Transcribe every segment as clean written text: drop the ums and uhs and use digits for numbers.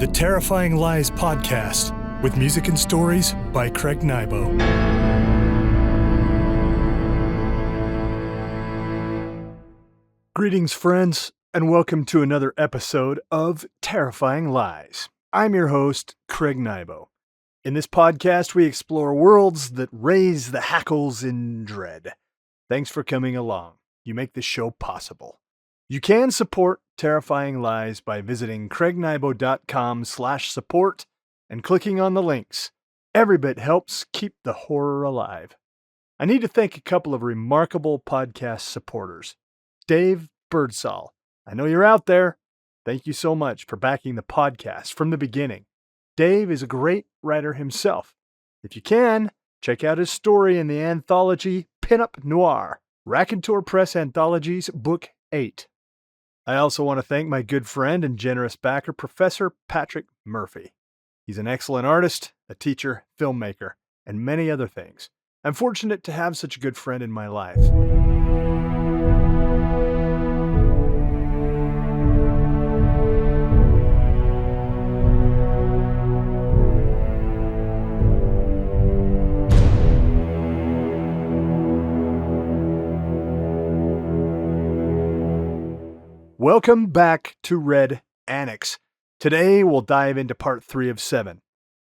the Terrifying Lies podcast, with music and stories by Craig Nybo. Greetings, friends, and welcome to another episode of Terrifying Lies. I'm your host, Craig Nybo. In this podcast, we explore worlds that raise the hackles in dread. Thanks for coming along. You make this show possible. You can support Terrifying Lies by visiting craignybo.com/support and clicking on the links. Every bit helps keep the horror alive. I need to thank a couple of remarkable podcast supporters. Dave Birdsall, I know you're out there. Thank you so much for backing the podcast from the beginning. Dave is a great writer himself. If you can, check out his story in the anthology Pinup Noir, Raconteur Press Anthologies, Book 8. I also want to thank my good friend and generous backer, Professor Patrick Murphy. He's an excellent artist, a teacher, filmmaker, and many other things. I'm fortunate to have such a good friend in my life. Welcome back to Red Annex. Today we'll dive into part 3 of 7.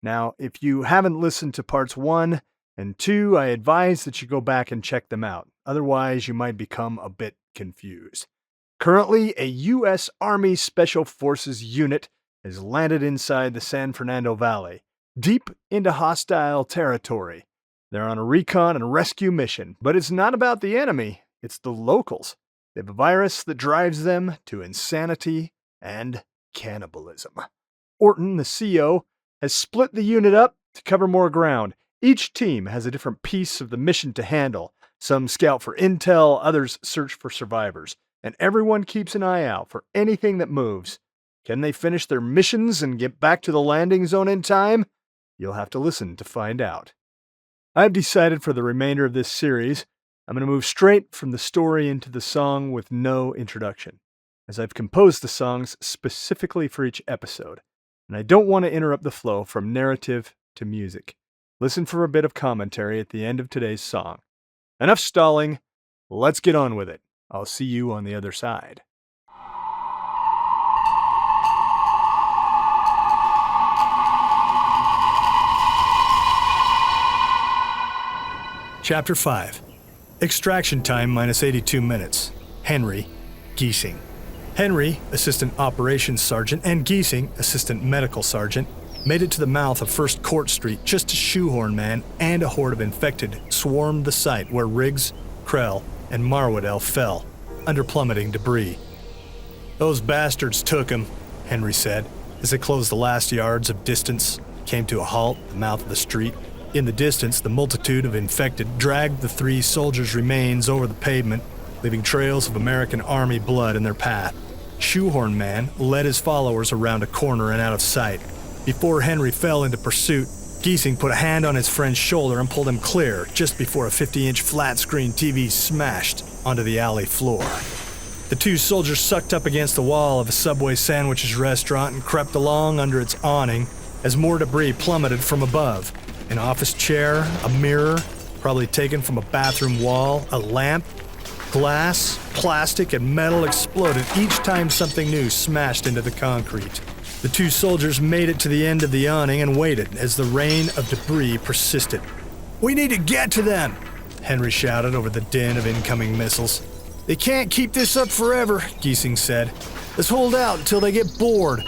Now, if you haven't listened to parts 1 and 2, I advise that you go back and check them out. Otherwise, you might become a bit confused. Currently, a U.S. Army Special Forces unit has landed inside the San Fernando Valley, deep into hostile territory. They're on a recon and rescue mission, but it's not about the enemy, it's the locals. They have a virus that drives them to insanity and cannibalism. Orton, the CO, has split the unit up to cover more ground. Each team has a different piece of the mission to handle. Some scout for intel, others search for survivors, and everyone keeps an eye out for anything that moves. Can they finish their missions and get back to the landing zone in time? You'll have to listen to find out. I've decided for the remainder of this series, I'm going to move straight from the story into the song with no introduction, as I've composed the songs specifically for each episode, and I don't want to interrupt the flow from narrative to music. Listen for a bit of commentary at the end of today's song. Enough stalling, let's get on with it. I'll see you on the other side. Chapter 5. Extraction time minus 82 minutes. Henry Giesing. Henry, Assistant Operations Sergeant, and Giesing, Assistant Medical Sergeant, made it to the mouth of First Court Street just as Shoehorn Man and a horde of infected swarmed the site where Riggs, Krell, and Marwadell fell, under plummeting debris. "Those bastards took him," Henry said, as they closed the last yards of distance, came to a halt at the mouth of the street. In the distance, the multitude of infected dragged the 3 soldiers' remains over the pavement, leaving trails of American Army blood in their path. Shoehorn Man led his followers around a corner and out of sight. Before Henry fell into pursuit, Giesing put a hand on his friend's shoulder and pulled him clear just before a 50-inch flat-screen TV smashed onto the alley floor. The 2 soldiers sucked up against the wall of a Subway sandwiches restaurant and crept along under its awning as more debris plummeted from above. An office chair, a mirror, probably taken from a bathroom wall, a lamp, glass, plastic, and metal exploded each time something new smashed into the concrete. The 2 soldiers made it to the end of the awning and waited as the rain of debris persisted. "We need to get to them," Henry shouted over the din of incoming missiles. "They can't keep this up forever," Giesing said. "Let's hold out until they get bored."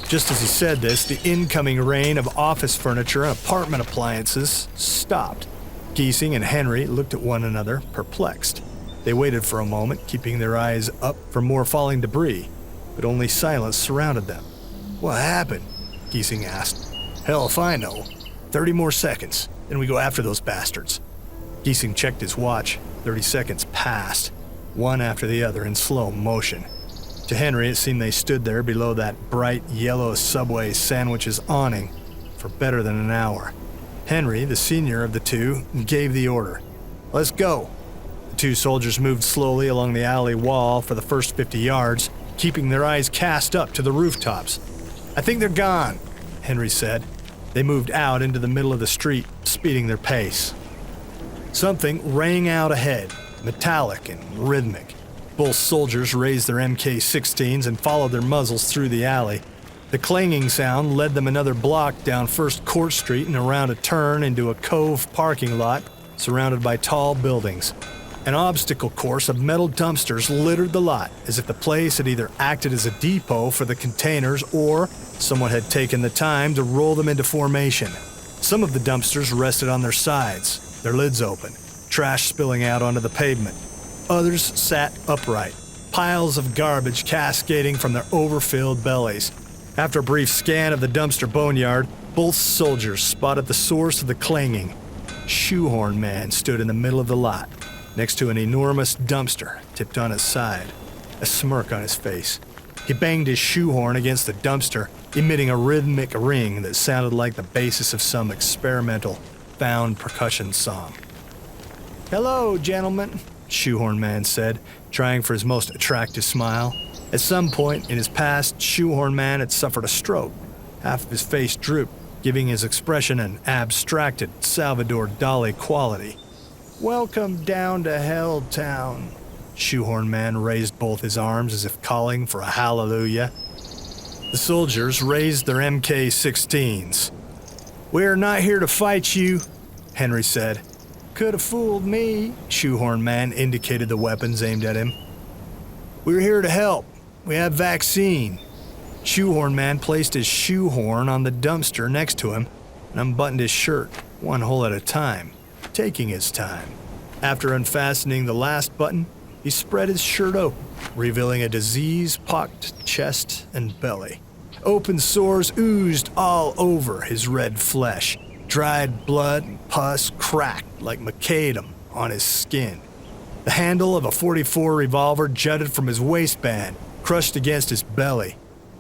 Just as he said this, the incoming rain of office furniture and apartment appliances stopped. Giesing and Henry looked at one another, perplexed. They waited for a moment, keeping their eyes up for more falling debris, but only silence surrounded them. "What happened?" Giesing asked. "Hell if I know. 30 more seconds, then we go after those bastards." Giesing checked his watch. 30 seconds passed, one after the other in slow motion. To Henry, it seemed they stood there below that bright yellow Subway sandwiches awning for better than an hour. Henry, the senior of the 2, gave the order. "Let's go." The 2 soldiers moved slowly along the alley wall for the first 50 yards, keeping their eyes cast up to the rooftops. "I think they're gone," Henry said. They moved out into the middle of the street, speeding their pace. Something rang out ahead, metallic and rhythmic. Both soldiers raised their MK-16s and followed their muzzles through the alley. The clanging sound led them another block down First Court Street and around a turn into a cove parking lot surrounded by tall buildings. An obstacle course of metal dumpsters littered the lot, as if the place had either acted as a depot for the containers or someone had taken the time to roll them into formation. Some of the dumpsters rested on their sides, their lids open, trash spilling out onto the pavement. Others sat upright, piles of garbage cascading from their overfilled bellies. After a brief scan of the dumpster boneyard, both soldiers spotted the source of the clanging. Shoehorn Man stood in the middle of the lot, next to an enormous dumpster tipped on its side, a smirk on his face. He banged his shoehorn against the dumpster, emitting a rhythmic ring that sounded like the basis of some experimental, found percussion song. "Hello, gentlemen," Shoehorn Man said, trying for his most attractive smile. At some point in his past, Shoehorn Man had suffered a stroke. Half of his face drooped, giving his expression an abstracted Salvador Dali quality. "Welcome down to Helltown." Shoehorn Man raised both his arms as if calling for a hallelujah. The soldiers raised their MK-16s. "We're not here to fight you," Henry said. "Could have fooled me," Shoehorn Man indicated the weapons aimed at him. "We're here to help. We have vaccine." Shoehorn Man placed his shoehorn on the dumpster next to him and unbuttoned his shirt, one hole at a time, taking his time. After unfastening the last button, he spread his shirt open, revealing a disease-pocked chest and belly. Open sores oozed all over his red flesh. Dried blood and pus cracked like macadam on his skin. The handle of a .44 revolver jutted from his waistband, crushed against his belly.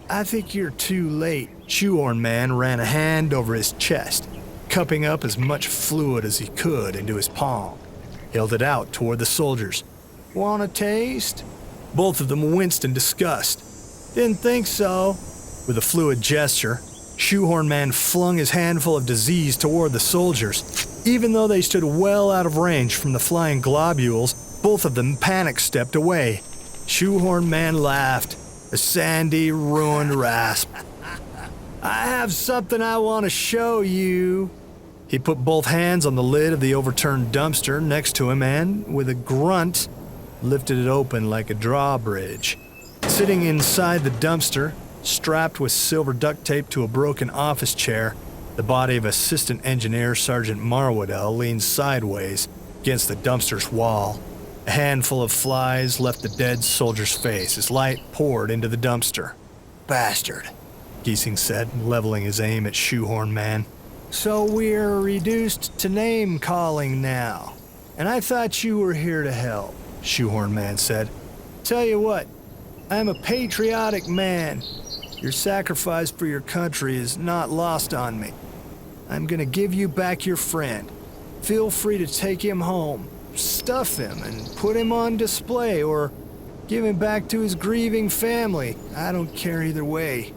"I think you're too late." Shoehorn Man ran a hand over his chest, cupping up as much fluid as he could into his palm. Held it out toward the soldiers. "Want a taste?" Both of them winced in disgust. "Didn't think so." With a fluid gesture, Shoehorn Man flung his handful of disease toward the soldiers. Even though they stood well out of range from the flying globules, both of them panic-stepped away. Shoehorn Man laughed, a sandy, ruined rasp. "I have something I want to show you." He put both hands on the lid of the overturned dumpster next to him and, with a grunt, lifted it open like a drawbridge. Sitting inside the dumpster, strapped with silver duct tape to a broken office chair, the body of Assistant Engineer Sergeant Marwadell leaned sideways against the dumpster's wall. A handful of flies left the dead soldier's face as light poured into the dumpster. "Bastard," Giesing said, leveling his aim at Shoehorn Man. "So we're reduced to name-calling now. And I thought you were here to help," Shoehorn Man said. "Tell you what, I'm a patriotic man. Your sacrifice for your country is not lost on me. I'm gonna give you back your friend. Feel free to take him home, stuff him, and put him on display, or give him back to his grieving family. I don't care either way.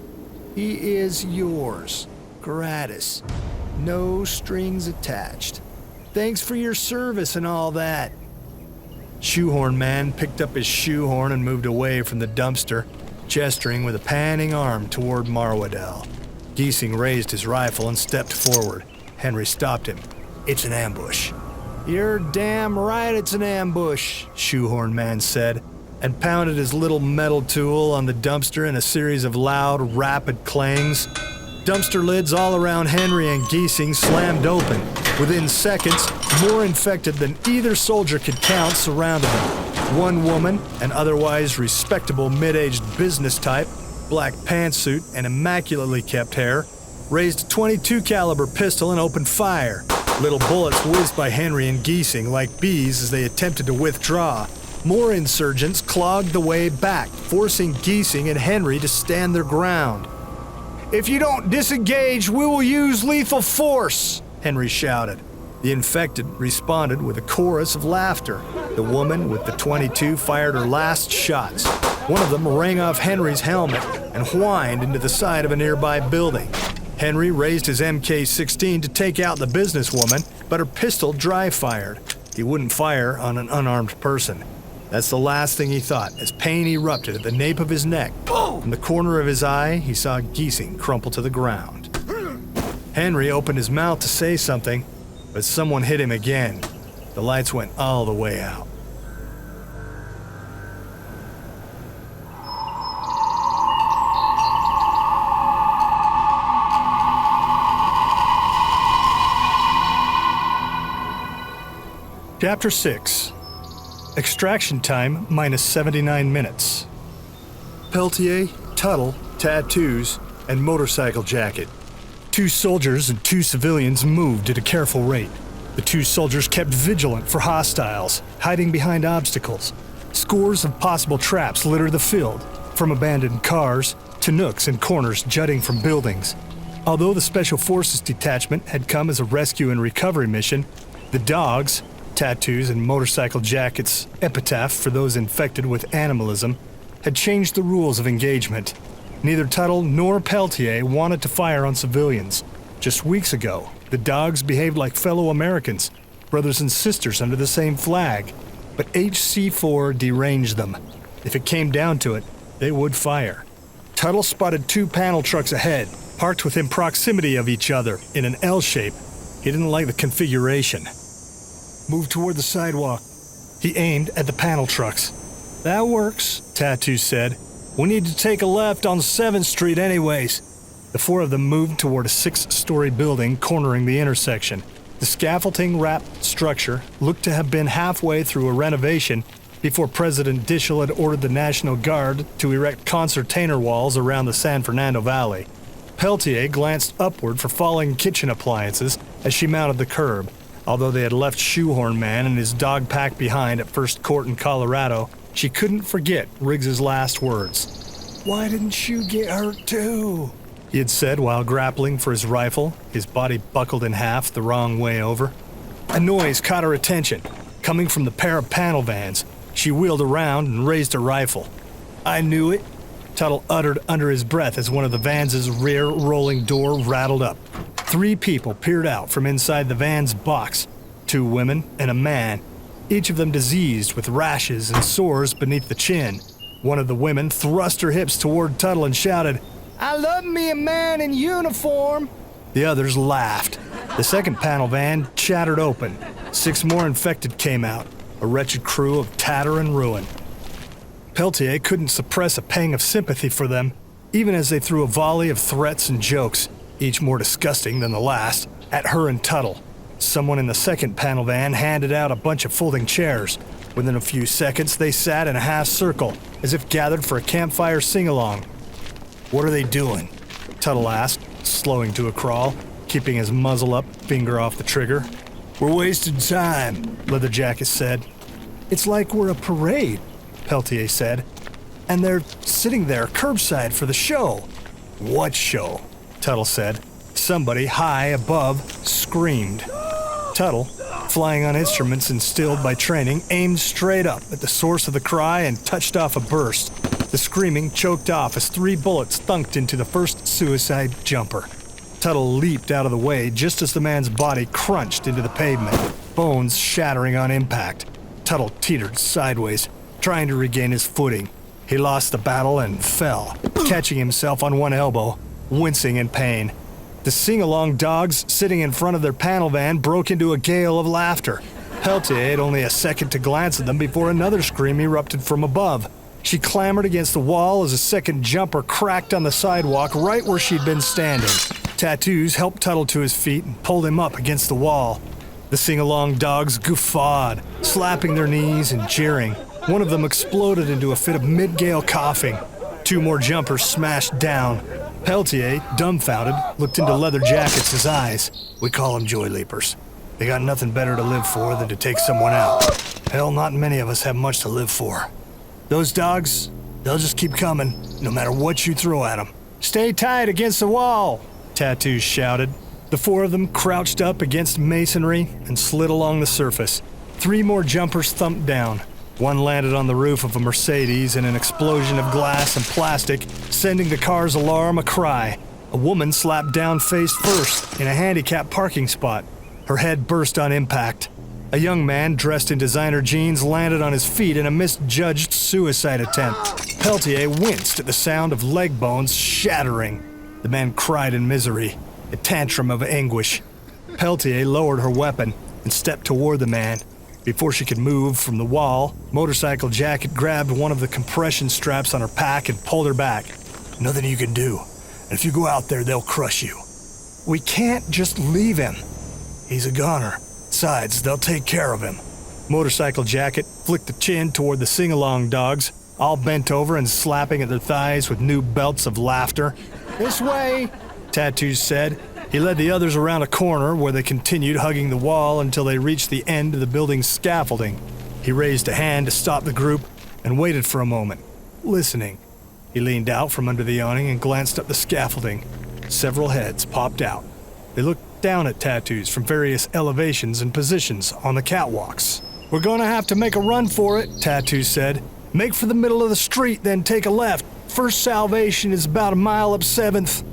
He is yours, gratis. No strings attached. Thanks for your service and all that." Shoehorn Man picked up his shoehorn and moved away from the dumpster, gesturing with a panning arm toward Marwadell. Giesing raised his rifle and stepped forward. Henry stopped him. "It's an ambush." "You're damn right it's an ambush," Shoehorn Man said, and pounded his little metal tool on the dumpster in a series of loud, rapid clangs. Dumpster lids all around Henry and Giesing slammed open. Within seconds, more infected than either soldier could count surrounded them. One woman, an otherwise respectable mid-aged business type, black pantsuit and immaculately kept hair, raised a .22 caliber pistol and opened fire. Little bullets whizzed by Henry and Giesing like bees as they attempted to withdraw. More insurgents clogged the way back, forcing Giesing and Henry to stand their ground. "If you don't disengage, we will use lethal force," Henry shouted. The infected responded with a chorus of laughter. The woman with the .22 fired her last shots. One of them rang off Henry's helmet and whined into the side of a nearby building. Henry raised his MK-16 to take out the businesswoman, but her pistol dry-fired. He wouldn't fire on an unarmed person. That's the last thing he thought as pain erupted at the nape of his neck. From the corner of his eye, he saw Giesing crumple to the ground. Henry opened his mouth to say something, but someone hit him again. The lights went all the way out. Chapter 6. Extraction time minus 79 minutes. Peltier, Tuttle, tattoos, and motorcycle jacket. 2 soldiers and 2 civilians moved at a careful rate. The 2 soldiers kept vigilant for hostiles, hiding behind obstacles. Scores of possible traps littered the field, from abandoned cars to nooks and corners jutting from buildings. Although the Special Forces Detachment had come as a rescue and recovery mission, the dogs, tattoos and motorcycle jackets, epitaph for those infected with animalism, had changed the rules of engagement. Neither Tuttle nor Peltier wanted to fire on civilians. Just weeks ago, the dogs behaved like fellow Americans, brothers and sisters under the same flag. But HC4 deranged them. If it came down to it, they would fire. Tuttle spotted 2 panel trucks ahead, parked within proximity of each other in an L shape. He didn't like the configuration. Move toward the sidewalk. He aimed at the panel trucks. That works, Tattoo said. We need to take a left on 7th Street anyways. The 4 of them moved toward a 6-story building cornering the intersection. The scaffolding-wrapped structure looked to have been halfway through a renovation before President Dishel had ordered the National Guard to erect concertina walls around the San Fernando Valley. Peltier glanced upward for falling kitchen appliances as she mounted the curb. Although they had left Shoehorn Man and his dog pack behind at First Court in Colorado, she couldn't forget Riggs's last words. "Why didn't you get hurt too?" he had said while grappling for his rifle, his body buckled in half the wrong way over. A noise caught her attention, coming from the pair of panel vans. She wheeled around and raised her rifle. "I knew it," Tuttle uttered under his breath as one of the vans' rear rolling door rattled up. 3 people peered out from inside the van's box, 2 women and a man, each of them diseased with rashes and sores beneath the chin. One of the women thrust her hips toward Tuttle and shouted, "I love me a man in uniform." The others laughed. The second panel van shattered open. 6 more infected came out, a wretched crew of tatter and ruin. Peltier couldn't suppress a pang of sympathy for them, even as they threw a volley of threats and jokes, each more disgusting than the last, at her and Tuttle. Someone in the second panel van handed out a bunch of folding chairs. Within a few seconds, they sat in a half circle, as if gathered for a campfire sing-along. "What are they doing?" Tuttle asked, slowing to a crawl, keeping his muzzle up, finger off the trigger. "We're wasting time," Leatherjacket said. "It's like we're a parade," Peltier said. "And they're sitting there curbside for the show." "What show?" Tuttle said. Somebody high above screamed. Tuttle, flying on instruments instilled by training, aimed straight up at the source of the cry and touched off a burst. The screaming choked off as 3 bullets thunked into the first suicide jumper. Tuttle leaped out of the way just as the man's body crunched into the pavement, bones shattering on impact. Tuttle teetered sideways, trying to regain his footing. He lost the battle and fell, catching himself on one elbow, wincing in pain. The sing-along dogs sitting in front of their panel van broke into a gale of laughter. Peltier had only a second to glance at them before another scream erupted from above. She clambered against the wall as a second jumper cracked on the sidewalk right where she'd been standing. Tattoos helped Tuttle to his feet and pulled him up against the wall. The sing-along dogs guffawed, slapping their knees and jeering. One of them exploded into a fit of mid-gale coughing. 2 more jumpers smashed down. Peltier, dumbfounded, looked into Leatherjacket's eyes. "We call them joy leapers. They got nothing better to live for than to take someone out. Hell, not many of us have much to live for. Those dogs, they'll just keep coming, no matter what you throw at them." "Stay tight against the wall," Tattoos shouted. The 4 of them crouched up against masonry and slid along the surface. 3 more jumpers thumped down. One landed on the roof of a Mercedes in an explosion of glass and plastic, sending the car's alarm a cry. A woman slapped down face first in a handicapped parking spot. Her head burst on impact. A young man dressed in designer jeans landed on his feet in a misjudged suicide attempt. Peltier winced at the sound of leg bones shattering. The man cried in misery, a tantrum of anguish. Peltier lowered her weapon and stepped toward the man. Before she could move from the wall, Motorcycle Jacket grabbed one of the compression straps on her pack and pulled her back. Nothing you can do. And if you go out there, they'll crush you. We can't just leave him. He's a goner. Besides, they'll take care of him. Motorcycle Jacket flicked the chin toward the sing-along dogs, all bent over and slapping at their thighs with new belts of laughter. This way, Tattoos said. He led the others around a corner where they continued hugging the wall until they reached the end of the building's scaffolding. He raised a hand to stop the group and waited for a moment, listening. He leaned out from under the awning and glanced up the scaffolding. Several heads popped out. They looked down at Tattoos from various elevations and positions on the catwalks. We're gonna have to make a run for it, Tattoos said. Make for the middle of the street, then take a left. First salvation is about a mile up 7th.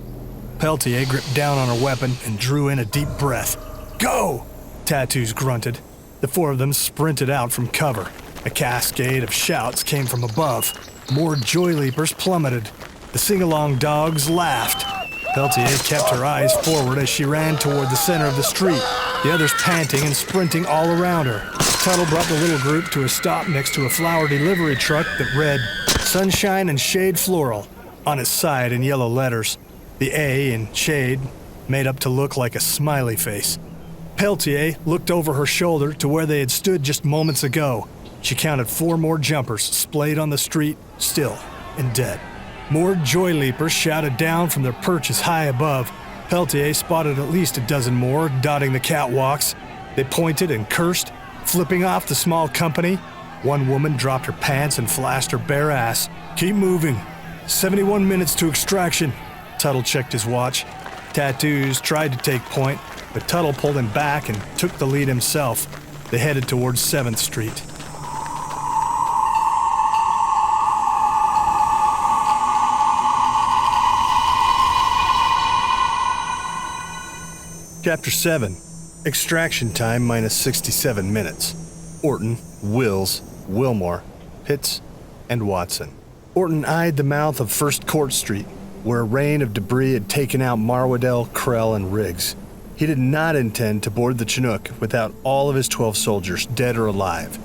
Peltier gripped down on her weapon and drew in a deep breath. Go! Tattoos grunted. The four of them sprinted out from cover. A cascade of shouts came from above. More joy leapers plummeted. The sing-along dogs laughed. Peltier kept her eyes forward as she ran toward the center of the street, the others panting and sprinting all around her. Tuttle brought the little group to a stop next to a flower delivery truck that read, Sunshine and Shade Floral, on its side in yellow letters. The A in shade made up to look like a smiley face. Peltier looked over her shoulder to where they had stood just moments ago. She counted 4 more jumpers splayed on the street, still and dead. More joy leapers shouted down from their perches high above. Peltier spotted at least a dozen more dotting the catwalks. They pointed and cursed, flipping off the small company. One woman dropped her pants and flashed her bare ass. Keep moving. 71 minutes to extraction. Tuttle checked his watch. Tattoos tried to take point, but Tuttle pulled him back and took the lead himself. They headed towards 7th Street. Chapter 7. Extraction time minus 67 minutes. Orton, Wills, Wilmore, Pitts, and Watson. Orton eyed the mouth of First Court Street, where a rain of debris had taken out Marwadell, Krell, and Riggs. He did not intend to board the Chinook without all of his 12 soldiers, dead or alive.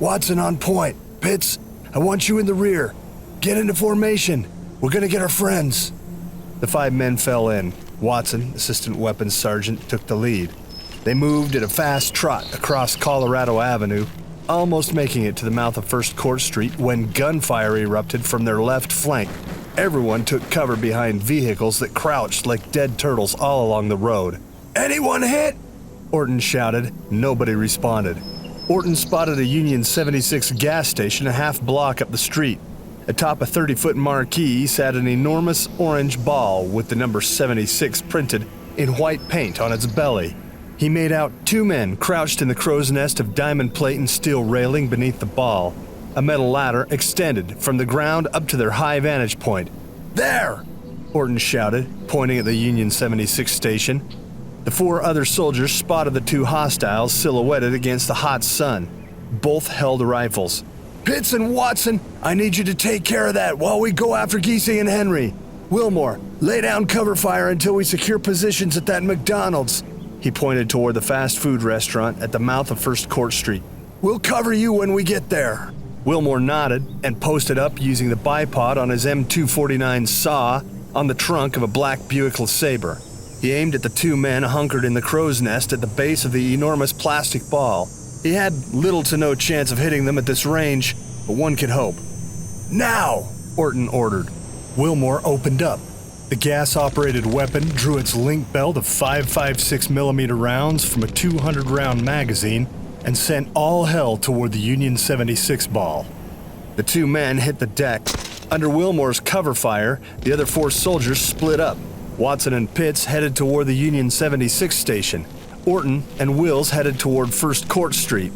Watson on point. Pitts, I want you in the rear. Get into formation. We're gonna get our friends. The 5 men fell in. Watson, Assistant Weapons Sergeant, took the lead. They moved at a fast trot across Colorado Avenue, almost making it to the mouth of First Court Street when gunfire erupted from their left flank. Everyone took cover behind vehicles that crouched like dead turtles all along the road. Anyone hit? Orton shouted. Nobody responded. Orton spotted a Union 76 gas station a half block up the street. Atop a 30-foot marquee sat an enormous orange ball with the number 76 printed in white paint on its belly. He made out 2 men crouched in the crow's nest of diamond plate and steel railing beneath the ball. A metal ladder extended from the ground up to their high vantage point. There! Orton shouted, pointing at the Union 76 station. The 4 other soldiers spotted the 2 hostiles silhouetted against the hot sun. Both held rifles. Pitts and Watson, I need you to take care of that while we go after Giesing and Henry. Wilmore, lay down cover fire until we secure positions at that McDonald's. He pointed toward the fast food restaurant at the mouth of First Court Street. We'll cover you when we get there. Wilmore nodded and posted up using the bipod on his M249 saw on the trunk of a black Buick LeSabre. He aimed at the 2 men hunkered in the crow's nest at the base of the enormous plastic ball. He had little to no chance of hitting them at this range, but one could hope. Now! Orton ordered. Wilmore opened up. The gas-operated weapon drew its link belt of 5.56mm rounds from a 200-round magazine and sent all hell toward the Union 76 ball. The 2 men hit the deck. Under Wilmore's cover fire, the other 4 soldiers split up. Watson and Pitts headed toward the Union 76 station. Orton and Wills headed toward First Court Street.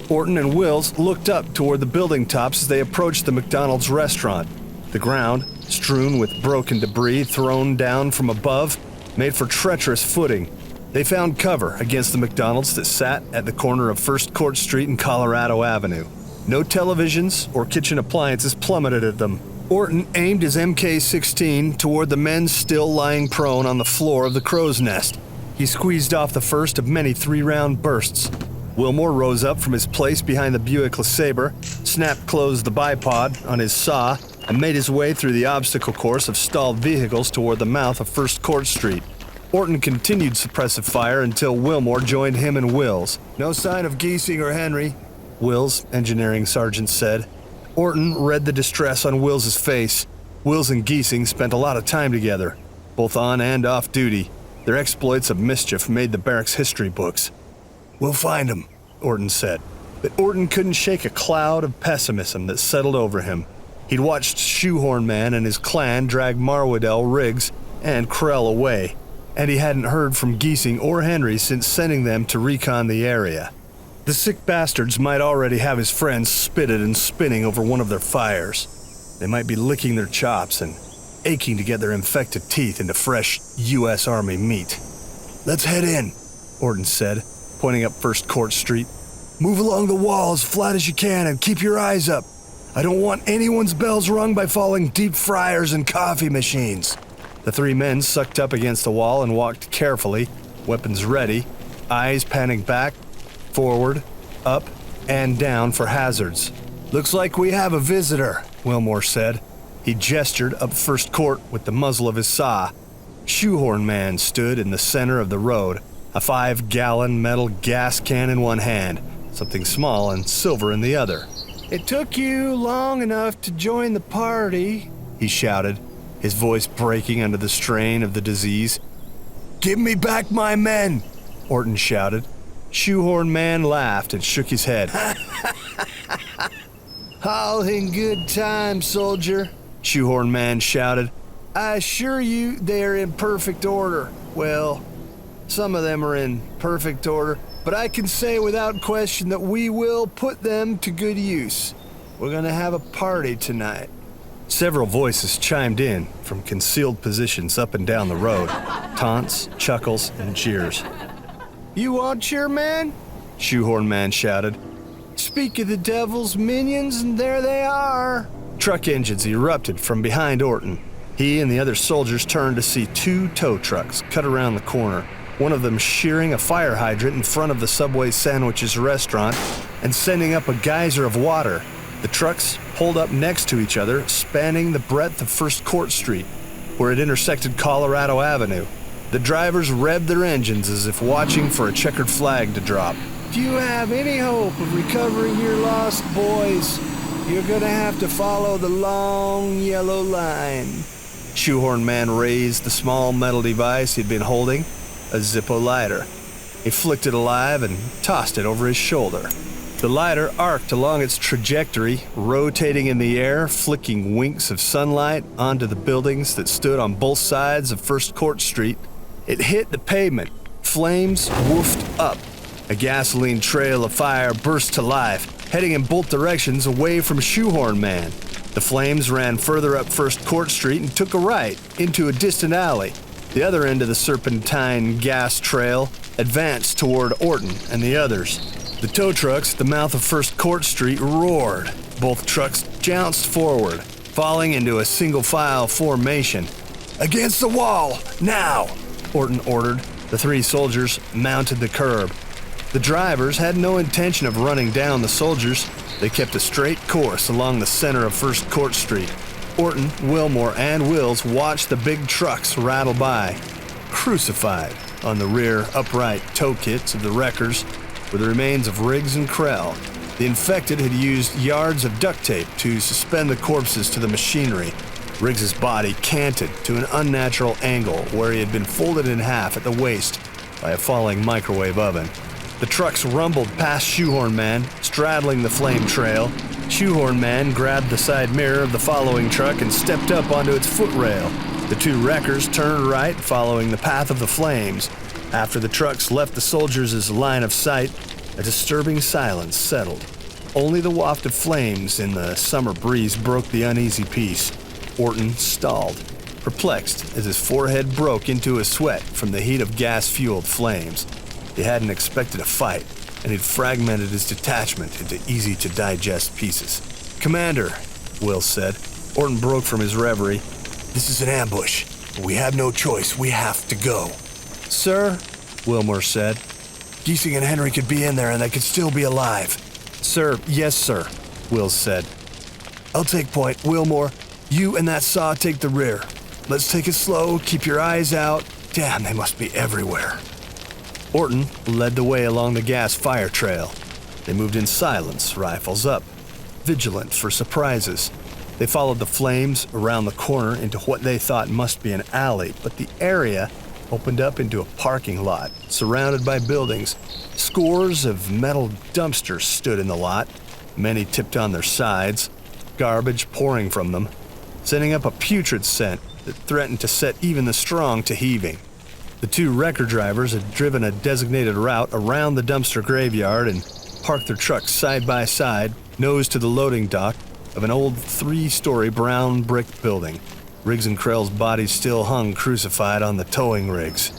Orton and Wills looked up toward the building tops as they approached the McDonald's restaurant. The ground, strewn with broken debris thrown down from above, made for treacherous footing. They found cover against the McDonald's that sat at the corner of First Court Street and Colorado Avenue. No televisions or kitchen appliances plummeted at them. Orton aimed his MK-16 toward the men still lying prone on the floor of the crow's nest. He squeezed off the first of many 3-round bursts. Wilmore rose up from his place behind the Buick LeSabre, snapped closed the bipod on his saw, and made his way through the obstacle course of stalled vehicles toward the mouth of First Court Street. Orton continued suppressive fire until Wilmore joined him and Wills. "No sign of Giesing or Henry," Wills, engineering sergeant, said. Orton read the distress on Wills's face. Wills and Giesing spent a lot of time together, both on and off duty. Their exploits of mischief made the barracks history books. "We'll find him," Orton said. But Orton couldn't shake a cloud of pessimism that settled over him. He'd watched Shoehorn Man and his clan drag Marwadell, Riggs, and Krell away, and he hadn't heard from Giesing or Henry since sending them to recon the area. The sick bastards might already have his friends spitted and spinning over one of their fires. They might be licking their chops and aching to get their infected teeth into fresh U.S. Army meat. "Let's head in," Orton said, pointing up First Court Street. "Move along the wall as flat as you can and keep your eyes up. I don't want anyone's bells rung by falling deep fryers and coffee machines." The 3 men sucked up against the wall and walked carefully, weapons ready, eyes panning back, forward, up, and down for hazards. "Looks like we have a visitor," Wilmore said. He gestured up First Court with the muzzle of his saw. Shoehorn Man stood in the center of the road, a 5-gallon metal gas can in one hand, something small and silver in the other. "It took you long enough to join the party," he shouted, his voice breaking under the strain of the disease. "Give me back my men," Orton shouted. Shoehorn Man laughed and shook his head. "All in good time, soldier," Shoehorn Man shouted. "I assure you they are in perfect order. Well, some of them are in perfect order, but I can say without question that we will put them to good use. We're gonna have a party tonight." Several voices chimed in from concealed positions up and down the road. Taunts, chuckles, and jeers. "You want cheer, man?" Shoehorn Man shouted. "Speak of the devil's minions, and there they are." Truck engines erupted from behind Orton. He and the other soldiers turned to see 2 tow trucks cut around the corner, one of them shearing a fire hydrant in front of the Subway Sandwiches restaurant and sending up a geyser of water. The trucks pulled up next to each other, spanning the breadth of First Court Street, where it intersected Colorado Avenue. The drivers revved their engines as if watching for a checkered flag to drop. "If you have any hope of recovering your lost boys, you're gonna have to follow the long yellow line." Shoehorn Man raised the small metal device he'd been holding, a Zippo lighter. He flicked it alive and tossed it over his shoulder. The lighter arced along its trajectory, rotating in the air, flicking winks of sunlight onto the buildings that stood on both sides of First Court Street. It hit the pavement. Flames woofed up. A gasoline trail of fire burst to life, heading in both directions away from Shoehorn Man. The flames ran further up First Court Street and took a right into a distant alley. The other end of the serpentine gas trail advanced toward Orton and the others. The tow trucks at the mouth of First Court Street roared. Both trucks jounced forward, falling into a single-file formation. "Against the wall, now!" Orton ordered. The 3 soldiers mounted the curb. The drivers had no intention of running down the soldiers. They kept a straight course along the center of First Court Street. Orton, Wilmore, and Wills watched the big trucks rattle by. Crucified on the rear upright tow kits of the wreckers were the remains of Riggs and Krell. The infected had used yards of duct tape to suspend the corpses to the machinery. Riggs's body canted to an unnatural angle where he had been folded in half at the waist by a falling microwave oven. The trucks rumbled past Shoehorn Man, straddling the flame trail. Shoehorn Man grabbed the side mirror of the following truck and stepped up onto its footrail. The 2 wreckers turned right, following the path of the flames. After the trucks left the soldiers' line of sight, A disturbing silence settled. Only the waft of flames in the summer breeze broke the uneasy peace. Orton stalled, perplexed as his forehead broke into a sweat from the heat of gas-fueled flames. He hadn't expected a fight, and he'd fragmented his detachment into easy-to-digest pieces. "Commander," Will said. Orton broke from his reverie. "This is an ambush, but we have no choice. We have to go." "Sir," Wilmore said. "Giesing and Henry could be in there, and they could still be alive." "Sir, yes, sir," Will said. "I'll take point. Wilmore, you and that saw take the rear. Let's take it slow, keep your eyes out. Damn, they must be everywhere." Orton led the way along the gas fire trail. They moved in silence, rifles up, vigilant for surprises. They followed the flames around the corner into what they thought must be an alley, but the area opened up into a parking lot, surrounded by buildings. Scores of metal dumpsters stood in the lot, many tipped on their sides, garbage pouring from them, sending up a putrid scent that threatened to set even the strong to heaving. The two wrecker drivers had driven a designated route around the dumpster graveyard and parked their trucks side by side, nose to the loading dock of an old 3-story brown brick building. Riggs and Krell's bodies still hung crucified on the towing rigs,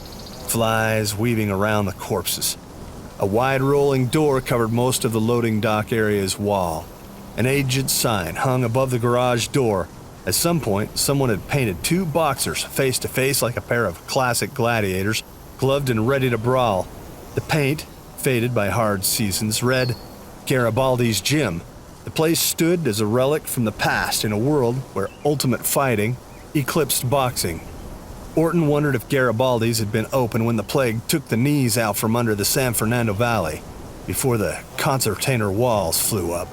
flies weaving around the corpses. A wide rolling door covered most of the loading dock area's wall. An aged sign hung above the garage door. At some point, someone had painted 2 boxers face to face like a pair of classic gladiators, gloved and ready to brawl. The paint, faded by hard seasons, read, "Garibaldi's Gym." The place stood as a relic from the past in a world where ultimate fighting eclipsed boxing. Orton wondered if Garibaldi's had been open when the plague took the knees out from under the San Fernando Valley, before the concertina walls flew up.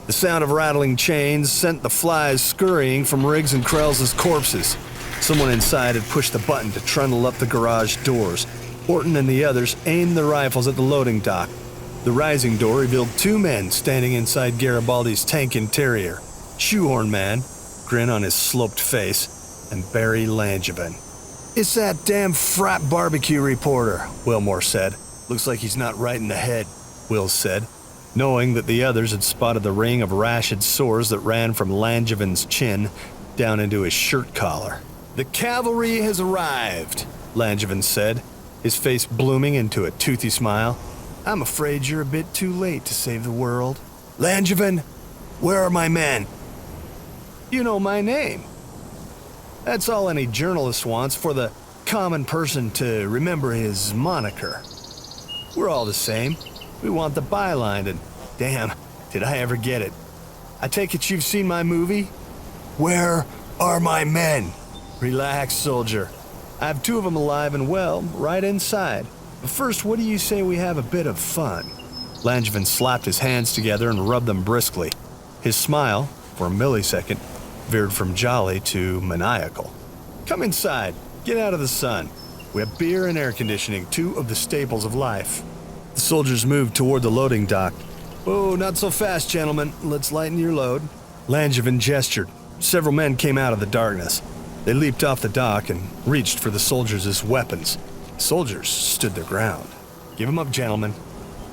The sound of rattling chains sent the flies scurrying from Riggs and Krell's corpses. Someone inside had pushed the button to trundle up the garage doors. Orton and the others aimed their rifles at the loading dock. The rising door revealed 2 men standing inside Garibaldi's tank interior. Shoehorn Man, grin on his sloped face, and Barry Langevin. "It's that damn frat barbecue reporter," Wilmore said. "Looks like he's not right in the head," Will said, knowing that the others had spotted the ring of rashid sores that ran from Langevin's chin down into his shirt collar. "The cavalry has arrived," Langevin said, his face blooming into a toothy smile. "I'm afraid you're a bit too late to save the world." "Langevin, where are my men?" "You know my name. That's all any journalist wants, for the common person to remember his moniker. We're all the same. We want the byline, and damn, did I ever get it. I take it you've seen my movie?" "Where are my men?" "Relax, soldier. I have 2 of them alive and well, right inside. But first, what do you say we have a bit of fun?" Langevin slapped his hands together and rubbed them briskly. His smile, for a millisecond, veered from jolly to maniacal. "Come inside. Get out of the sun. We have beer and air conditioning, 2 of the staples of life." The soldiers moved toward the loading dock. "Oh, not so fast, gentlemen. Let's lighten your load." Langevin gestured. Several men came out of the darkness. They leaped off the dock and reached for the soldiers' weapons. The soldiers stood their ground. "Give 'em up, gentlemen,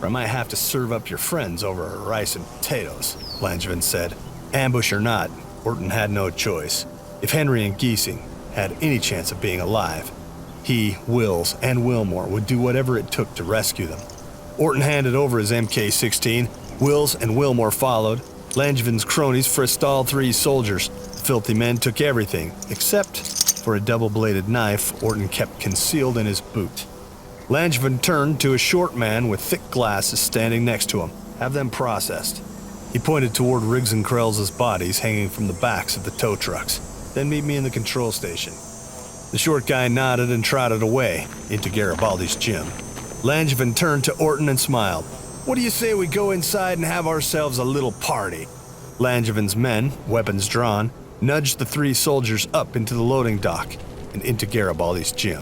or I might have to serve up your friends over rice and potatoes," Langevin said. Ambush or not, Orton had no choice. If Henry and Giesing had any chance of being alive, he, Wills, and Wilmore would do whatever it took to rescue them. Orton handed over his MK-16. Wills and Wilmore followed. Langevin's cronies frisked all 3 soldiers. The filthy men took everything, except for a double-bladed knife Orton kept concealed in his boot. Langevin turned to a short man with thick glasses standing next to him. "Have them processed." He pointed toward Riggs and Krell's bodies hanging from the backs of the tow trucks. "Then meet me in the control station." The short guy nodded and trotted away into Garibaldi's gym. Langevin turned to Orton and smiled. "What do you say we go inside and have ourselves a little party?" Langevin's men, weapons drawn, nudged the 3 soldiers up into the loading dock and into Garibaldi's gym.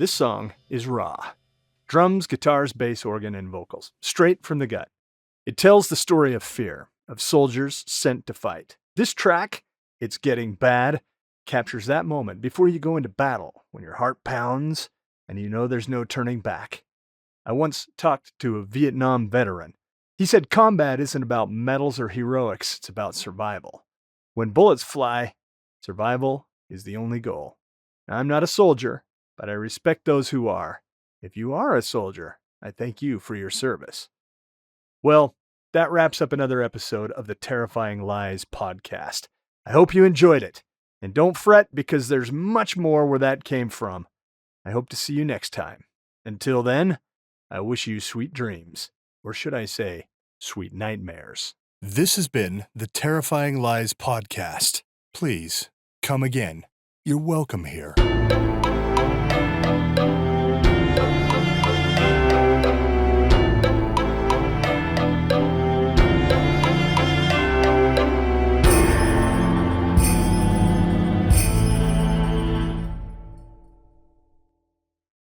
This song is raw. Drums, guitars, bass, organ, and vocals. Straight from the gut. It tells the story of fear, of soldiers sent to fight. This track, It's Getting Bad, captures that moment before you go into battle, when your heart pounds and you know there's no turning back. I once talked to a Vietnam veteran. He said combat isn't about medals or heroics, it's about survival. When bullets fly, survival is the only goal. Now, I'm not a soldier, but I respect those who are. If you are a soldier, I thank you for your service. Well, that wraps up another episode of the Terrifying Lies podcast. I hope you enjoyed it. And don't fret, because there's much more where that came from. I hope to see you next time. Until then, I wish you sweet dreams. Or should I say, sweet nightmares. This has been the Terrifying Lies podcast. Please, come again. You're welcome here.